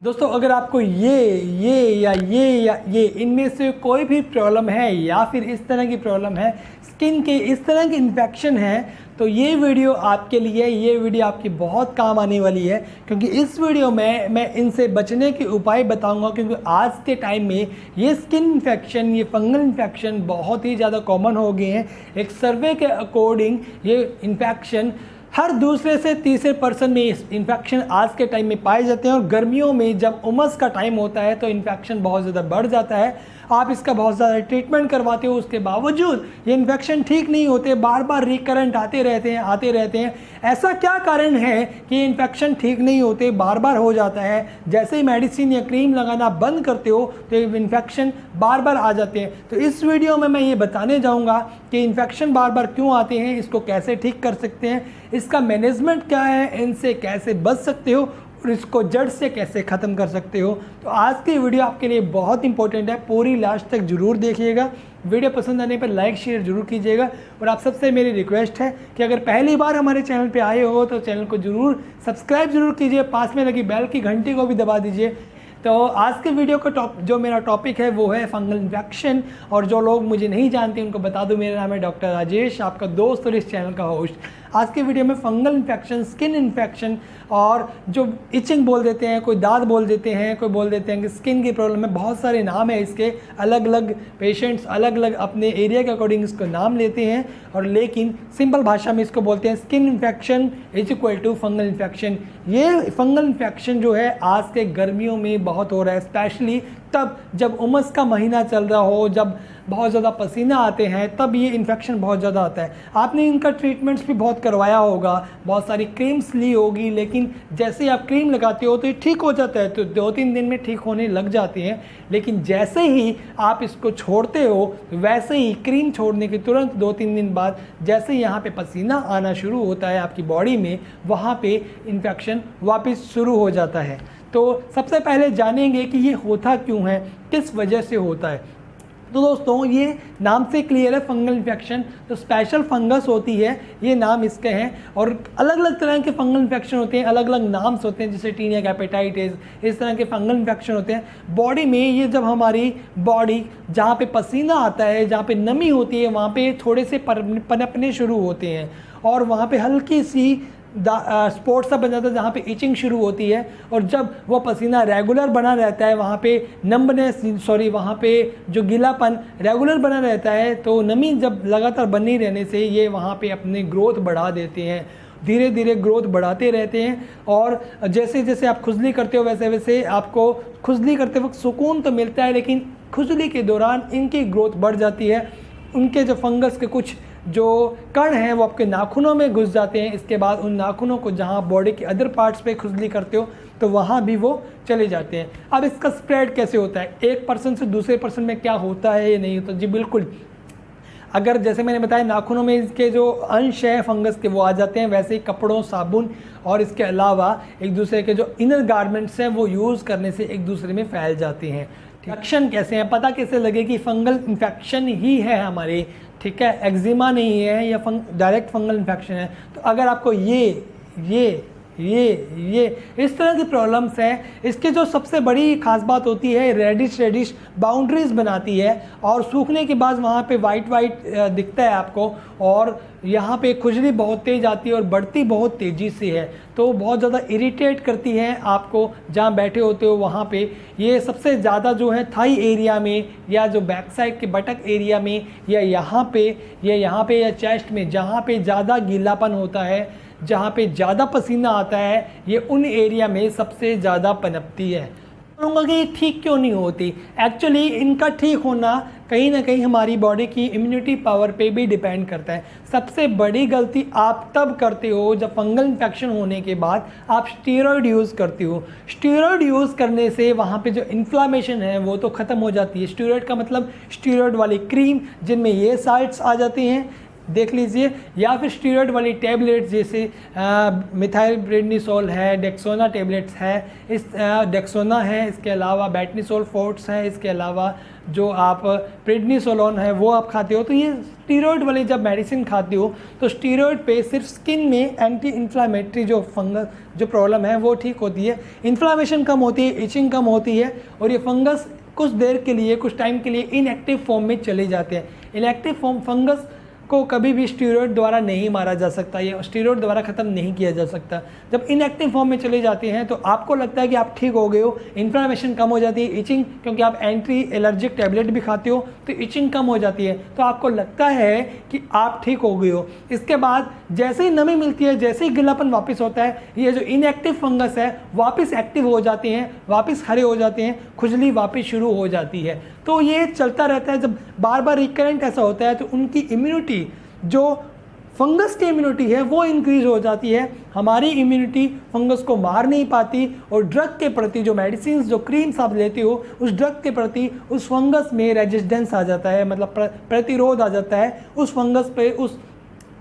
दोस्तों अगर आपको ये इनमें से कोई भी प्रॉब्लम है या फिर इस तरह की प्रॉब्लम है, स्किन के इस तरह की इन्फेक्शन है, तो ये वीडियो आपके लिए, ये वीडियो आपकी बहुत काम आने वाली है। क्योंकि इस वीडियो में मैं इनसे बचने के उपाय बताऊंगा। क्योंकि आज के टाइम में ये स्किन इन्फेक्शन, ये फंगल इन्फेक्शन बहुत ही ज़्यादा कॉमन हो गए हैं। एक सर्वे के अकॉर्डिंग ये इन्फेक्शन हर दूसरे से तीसरे पर्सन में इन्फेक्शन आज के टाइम में पाए जाते हैं। और गर्मियों में जब उमस का टाइम होता है तो इन्फेक्शन बहुत ज़्यादा बढ़ जाता है। आप इसका बहुत ज़्यादा ट्रीटमेंट करवाते हो, उसके बावजूद ये इन्फेक्शन ठीक नहीं होते, बार बार रिकरेंट आते रहते हैं। ऐसा क्या कारण है कि इन्फेक्शन ठीक नहीं होते, बार बार हो जाता है? जैसे ही मेडिसिन या क्रीम लगाना बंद करते हो तो इन्फेक्शन बार बार आ जाते हैं। तो इस वीडियो में मैं ये बताने जाऊँगा कि इन्फेक्शन बार बार क्यों आते हैं, इसको कैसे ठीक कर सकते हैं, इसका मैनेजमेंट क्या है, इनसे कैसे बच सकते हो और इसको जड़ से कैसे ख़त्म कर सकते हो। तो आज की वीडियो आपके लिए बहुत इंपॉर्टेंट है, पूरी लास्ट तक जरूर देखिएगा। वीडियो पसंद आने पर लाइक शेयर जरूर कीजिएगा। और आप सबसे मेरी रिक्वेस्ट है कि अगर पहली बार हमारे चैनल पे आए हो तो चैनल को जरूर सब्सक्राइब जरूर कीजिए, पास में लगी बेल की घंटी को भी दबा दीजिए। तो आज के वीडियो का जो मेरा टॉपिक है वो है फंगल इन्फेक्शन। और जो लोग मुझे नहीं जानते उनको बता दूं, मेरा नाम है डॉक्टर राजेश, आपका दोस्त और इस चैनल का होस्ट। आज के वीडियो में फंगल इन्फेक्शन, स्किन इन्फेक्शन और जो इचिंग बोल देते हैं, कोई दाद बोल देते हैं, कोई बोल देते हैं कि स्किन की प्रॉब्लम है, बहुत सारे नाम है इसके। अलग अलग पेशेंट्स अलग अलग अपने एरिया के अकॉर्डिंग इसको नाम लेते हैं। और लेकिन सिंपल भाषा में इसको बोलते हैं skin infection is equal to fungal infection. ये फंगल इन्फेक्शन जो है आज के गर्मियों में बहुत हो रहा है, स्पेशली तब जब उमस का महीना चल रहा हो, जब बहुत ज़्यादा पसीना आते हैं, तब ये इन्फेक्शन बहुत ज़्यादा आता है। आपने इनका ट्रीटमेंट्स भी बहुत करवाया होगा, बहुत सारी क्रीम्स ली होगी, लेकिन जैसे ही आप क्रीम लगाते हो तो ये ठीक हो जाता है, तो 2-3 दिन में ठीक होने लग जाते हैं। लेकिन जैसे ही आप इसको छोड़ते हो, वैसे ही क्रीम छोड़ने के तुरंत 2-3 दिन बाद जैसे ही यहाँ पे पसीना आना शुरू होता है आपकी बॉडी में, वहाँ पे इन्फेक्शन वापस शुरू हो जाता है। तो सबसे पहले जानेंगे कि ये होता क्यों है, किस वजह से होता है। तो दोस्तों ये नाम से क्लियर है, फंगल इन्फेक्शन तो स्पेशल फंगस होती है, ये नाम इसके हैं। और अलग अलग तरह के फंगल इन्फेक्शन होते हैं, अलग अलग नाम्स होते हैं, जैसे टीनिया हेपेटाइटिस, इस तरह के फंगल इन्फेक्शन होते हैं बॉडी में। ये जब हमारी बॉडी जहाँ पे पसीना आता है, जहाँ पे नमी होती है, वहाँ पे थोड़े से पनपने शुरू होते हैं और वहाँ पे हल्की सी स्पॉट सा बन जाता है जहाँ पे इचिंग शुरू होती है। और जब वो पसीना रेगुलर बना रहता है, वहाँ पे वहाँ पे जो गीलापन रेगुलर बना रहता है, तो नमी जब लगातार बनी रहने से ये वहाँ पे अपनी ग्रोथ बढ़ा देते हैं, धीरे धीरे ग्रोथ बढ़ाते रहते हैं। और जैसे जैसे आप खुजली करते हो वैसे वैसे आपको खुजली करते वक्त सुकून तो मिलता है, लेकिन खुजली के दौरान इनकी ग्रोथ बढ़ जाती है। उनके जो फंगस के कुछ जो कण हैं वो आपके नाखूनों में घुस जाते हैं। इसके बाद उन नाखूनों को जहाँ बॉडी के अदर पार्ट्स पे खुजली करते हो तो वहाँ भी वो चले जाते हैं। अब इसका स्प्रेड कैसे होता है, एक पर्सन से दूसरे पर्सन में क्या होता है ये नहीं होता? जी बिल्कुल, अगर जैसे मैंने बताया नाखूनों में इसके जो अंश है फंगस के वो आ जाते हैं, वैसे ही कपड़ों, साबुन और इसके अलावा एक दूसरे के जो इनर गारमेंट्स हैं वो यूज़ करने से एक दूसरे में फैल जाते हैं। इन्फेक्शन कैसे है, पता कैसे लगे कि फंगल इन्फेक्शन ही है हमारी, ठीक है, एक्जिमा नहीं है या डायरेक्ट फंगल इन्फेक्शन है? तो अगर आपको ये इस तरह की प्रॉब्लम्स हैं, इसके जो सबसे बड़ी खास बात होती है रेडिश बाउंड्रीज बनाती है और सूखने के बाद वहाँ पे वाइट दिखता है आपको। और यहाँ पे खुजली बहुत तेज़ आती है और बढ़ती बहुत तेज़ी से है, तो बहुत ज़्यादा इरिटेट करती है आपको जहाँ बैठे होते हो वहाँ पे। ये सबसे ज़्यादा जो है थाई एरिया में या जो बैक साइड के बटक एरिया में या यहाँ पे या चेस्ट में, जहाँ पे ज़्यादा गीलापन होता है, जहाँ पे ज़्यादा पसीना आता है, ये उन एरिया में सबसे ज़्यादा पनपती है। कहूँगा कि ये ठीक क्यों नहीं होती? एक्चुअली इनका ठीक होना कहीं ना कहीं हमारी बॉडी की इम्यूनिटी पावर पे भी डिपेंड करता है। सबसे बड़ी गलती आप तब करते हो जब फंगल इन्फेक्शन होने के बाद आप स्टीरॉयड यूज़ करते हो। स्टीरॉयड यूज़ करने से वहाँ पे जो इन्फ्लामेशन है वो तो ख़त्म हो जाती है। स्टीरॉयड का मतलब स्टीरॉयड वाली क्रीम, जिनमें ये साइट्स आ जाती हैं, देख लीजिए, या फिर स्टीरॉयड वाली टैबलेट्स जैसे मिथाइलप्रेडनिसोल है, डेक्सोना टैबलेट्स है, इस डेक्सोना है, इसके अलावा बेटनिसोल फोर्ट्स है, इसके अलावा जो आप प्रेडनिसोलोन है वो आप खाते हो। तो ये स्टीरॉयड वाली जब मेडिसिन खाते हो तो स्टीरॉयड पे सिर्फ स्किन में एंटी इन्फ्लामेटरी जो फंगस जो प्रॉब्लम है वो ठीक होती है, इन्फ्लामेशन कम होती है, इचिंग कम होती है, और ये फंगस कुछ देर के लिए, कुछ टाइम के लिए इनएक्टिव फॉर्म में चले जाते हैं। इनएक्टिव फॉर्म फंगस को कभी भी स्टीरॉयड द्वारा नहीं मारा जा सकता, ये स्टीरॉयड द्वारा ख़त्म नहीं किया जा सकता। जब इनएक्टिव फॉर्म में चले जाते हैं तो आपको लगता है कि आप ठीक हो गए हो, इन्फ्लामेशन कम हो जाती है, इचिंग, क्योंकि आप एंटी एलर्जिक टैबलेट भी खाते हो तो इचिंग कम हो जाती है, तो आपको लगता है कि आप ठीक हो गए हो। इसके बाद जैसे ही नमी मिलती है, जैसे ही गिलापन वापस होता है, ये जो इनएक्टिव फंगस है वापस एक्टिव हो जाते हैं, वापस हरे हो जाते हैं, खुजली वापस शुरू हो जाती है। तो ये चलता रहता है। जब बार बार रिकरेंट ऐसा होता है तो उनकी इम्यूनिटी, जो फंगस की इम्यूनिटी है वो इंक्रीज हो जाती है, हमारी इम्यूनिटी फंगस को मार नहीं पाती, और ड्रग के प्रति जो मेडिसिन, जो क्रीम्स आप लेते हो, उस ड्रग के प्रति उस फंगस में रेजिस्टेंस आ जाता है, मतलब प्रतिरोध आ जाता है उस फंगस पे, उस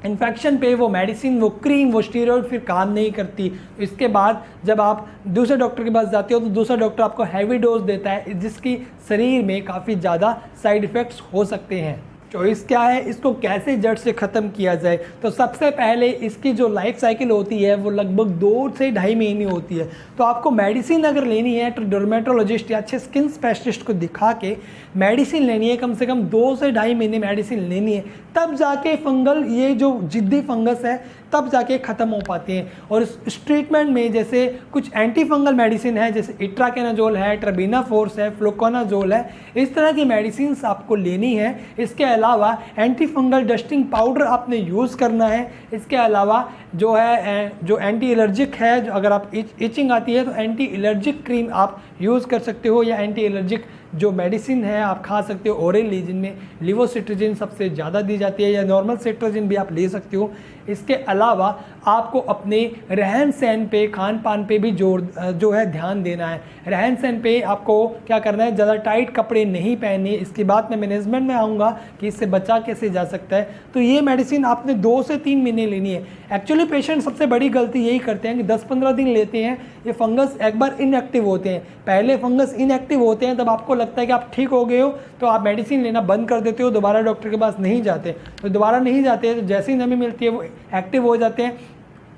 इन्फेक्शन पे। वो मेडिसिन, वो क्रीम, वो स्टीरॉयड फिर काम नहीं करती। इसके बाद जब आप दूसरे डॉक्टर के पास जाते हो तो दूसरा डॉक्टर आपको हैवी डोज देता है, जिसकी शरीर में काफ़ी ज़्यादा साइड इफ़ेक्ट्स हो सकते हैं। चॉइस क्या है, इसको कैसे जड़ से ख़त्म किया जाए? तो सबसे पहले इसकी जो लाइफ साइकिल होती है वो लगभग 2 से ढाई महीने होती है। तो आपको मेडिसिन अगर लेनी है तो डर्मेटोलॉजिस्ट या अच्छे स्किन स्पेशलिस्ट को दिखा के मेडिसिन लेनी है, कम से कम 2 से ढाई महीने मेडिसिन लेनी है, तब जाके फंगल, ये जो जिद्दी फंगस है, तब जाके ख़त्म हो पाती हैं। और इस ट्रीटमेंट में जैसे कुछ एंटी फंगल मेडिसिन है, जैसे इट्राकेनाजोल है, ट्रबीनाफोर्स है, फ्लुकोनाजोल है, इस तरह की मेडिसिन आपको लेनी है। इसके अलावा एंटी फंगल डस्टिंग पाउडर आपने यूज़ करना है। इसके अलावा जो है जो एंटी एलर्जिक है, जो अगर आप इचिंग आती है तो एंटी एलर्जिक क्रीम आप यूज़ कर सकते हो, या एंटी एलर्जिक जो मेडिसिन है आप खा सकते हो ओरली, जिनमें लिवोसिट्राजिन सबसे ज़्यादा दी जाती है, या नॉर्मल सिट्राजिन भी आप ले सकते हो। इसके अलावा आपको अपने रहन सहन पे, खान पान पे भी जो है ध्यान देना है। रहन सहन पे आपको क्या करना है, ज़्यादा टाइट कपड़े नहीं पहनने। इसकी बात मैं मैनेजमेंट में आऊँगा कि इससे बचा कैसे जा सकता है। तो ये मेडिसिन आपने 2 से 3 महीने लेनी है। एक्चुअली पेशेंट सबसे बड़ी गलती यही करते हैं कि 10-15 दिन लेते हैं, ये फंगस एक बार इनएक्टिव होते हैं। पहले फंगस इनएक्टिव होते हैं, तब आपको लगता है कि आप ठीक हो गए हो तो आप मेडिसिन लेना बंद कर देते हो, दोबारा डॉक्टर के पास नहीं जाते। तो दोबारा नहीं जाते तो जैसे ही नमी मिलती है वो एक्टिव हो जाते हैं।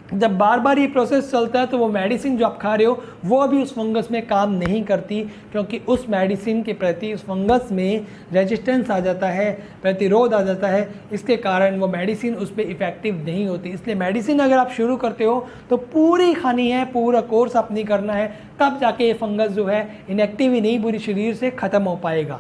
जब बार बार ये प्रोसेस चलता है तो वो मेडिसिन जो आप खा रहे हो वो अभी उस फंगस में काम नहीं करती, क्योंकि उस मेडिसिन के प्रति उस फंगस में रेजिस्टेंस आ जाता है, प्रतिरोध आ जाता है। इसके कारण वो मेडिसिन उस पर इफ़ेक्टिव नहीं होती। इसलिए मेडिसिन अगर आप शुरू करते हो तो पूरी खानी है, पूरा कोर्स आप नहीं करना है, तब जाके ये फंगस जो है इनएक्टिव ही नहीं, पूरी शरीर से ख़त्म हो पाएगा।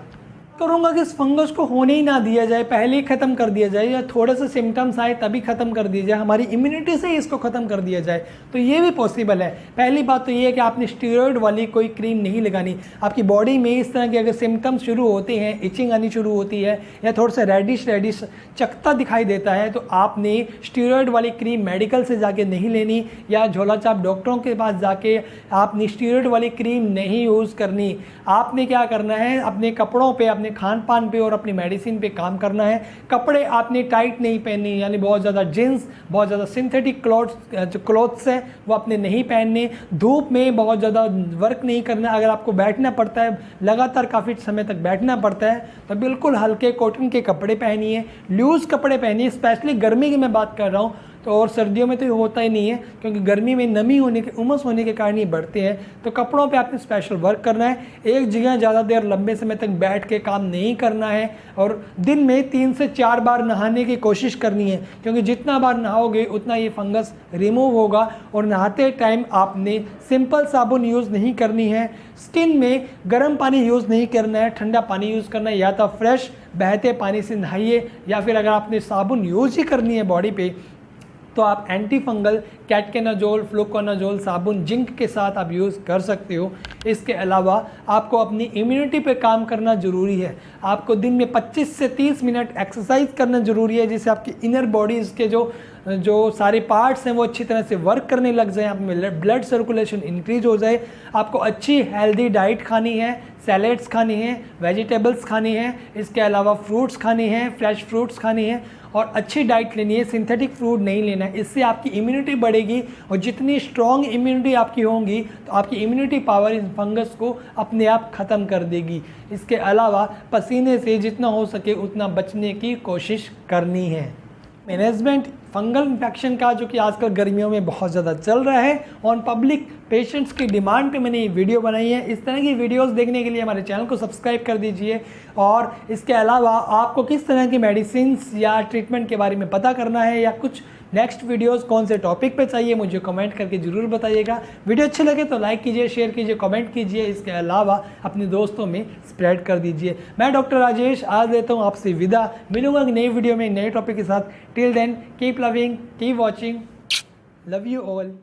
करूँगा कि इस फंगस को होने ही ना दिया जाए, पहले ही ख़त्म कर दिया जाए, या थोड़े से सिम्टम्स आए तभी ख़त्म कर दिया जाए, हमारी इम्यूनिटी से ही इसको ख़त्म कर दिया जाए, तो ये भी पॉसिबल है। पहली बात तो ये है कि आपने स्टीरॉयड वाली कोई क्रीम नहीं लगानी। आपकी बॉडी में इस तरह के अगर सिम्टम्स शुरू होते हैं, इचिंग आनी शुरू होती है, या थोड़ा सा रेडिश चकता दिखाई देता है, तो आपने स्टीरॉयड वाली क्रीम मेडिकल से जाके नहीं लेनी, या झोला छाप डॉक्टरों के पास जाके आपने स्टीरॉयड वाली क्रीम नहीं यूज़ करनी। आपने क्या करना है, अपने कपड़ों पे, अपने खान पान पे और अपनी मेडिसिन पे काम करना है। कपड़े आपने टाइट नहीं पहनने, यानी बहुत ज़्यादा जींस, बहुत ज़्यादा सिंथेटिक क्लॉथ्स है वो आपने नहीं पहनने। धूप में बहुत ज़्यादा वर्क नहीं करना। अगर आपको बैठना पड़ता है, लगातार काफ़ी समय तक बैठना पड़ता है, तो बिल्कुल हल्के कॉटन के कपड़े पहनिए, लूज़ कपड़े पहनिए। स्पेशली गर्मी की मैं बात कर रहा हूँ, तो और सर्दियों में तो ये होता ही नहीं है, क्योंकि गर्मी में नमी होने के, उमस होने के कारण ये बढ़ते हैं। तो कपड़ों पे आपने स्पेशल वर्क करना है। एक जगह ज़्यादा देर लंबे समय तक बैठ के काम नहीं करना है, और दिन में 3 से 4 बार नहाने की कोशिश करनी है, क्योंकि जितना बार नहाओगे उतना ये फंगस रिमूव होगा। और नहाते टाइम आपने सिंपल साबुन यूज़ नहीं करनी है, स्किन में गर्म पानी यूज़ नहीं करना है, ठंडा पानी यूज़ करना है। या तो फ्रेश बहते पानी से नहाइए, या फिर अगर आपने साबुन यूज़ ही करनी है बॉडी पे, तो आप एंटी फंगल कैटकेनाजोल, फ्लुकोनाजोल साबुन जिंक के साथ आप यूज़ कर सकते हो। इसके अलावा आपको अपनी इम्यूनिटी पे काम करना ज़रूरी है। आपको दिन में 25 से 30 मिनट एक्सरसाइज करना ज़रूरी है, जिससे आपकी इनर बॉडीज़ के जो सारे पार्ट्स हैं वो अच्छी तरह से वर्क करने लग जाए, आप में ब्लड सर्कुलेशन इंक्रीज हो जाए। आपको अच्छी हेल्दी डाइट खानी है, सैलेड्स खानी है, वेजिटेबल्स खानी है, इसके अलावा फ्रूट्स खानी है, फ्रेश फ्रूट्स खानी है और अच्छी डाइट लेनी है, सिंथेटिक फूड नहीं लेना है। इससे आपकी इम्यूनिटी बढ़ेगी और जितनी स्ट्रॉन्ग इम्यूनिटी आपकी होगी तो आपकी इम्यूनिटी पावर इस फंगस को अपने आप ख़त्म कर देगी। इसके अलावा पसीने से जितना हो सके उतना बचने की कोशिश करनी है। मैनेजमेंट फंगल इन्फेक्शन का, जो कि आजकल गर्मियों में बहुत ज़्यादा चल रहा है, ऑन पब्लिक पेशेंट्स की डिमांड पे मैंने ये वीडियो बनाई है। इस तरह की वीडियोस देखने के लिए हमारे चैनल को सब्सक्राइब कर दीजिए। और इसके अलावा आपको किस तरह की मेडिसिन्स या ट्रीटमेंट के बारे में पता करना है या कुछ नेक्स्ट वीडियोस कौन से टॉपिक पे चाहिए, मुझे कमेंट करके ज़रूर बताइएगा। वीडियो अच्छे लगे तो लाइक कीजिए, शेयर कीजिए, कमेंट कीजिए। इसके अलावा अपने दोस्तों में स्प्रेड कर दीजिए। मैं डॉक्टर राजेश आज देता हूँ आपसे विदा। मिलूंगा एक नई वीडियो में नए टॉपिक के साथ। Till then keep loving, keep watching, love you all.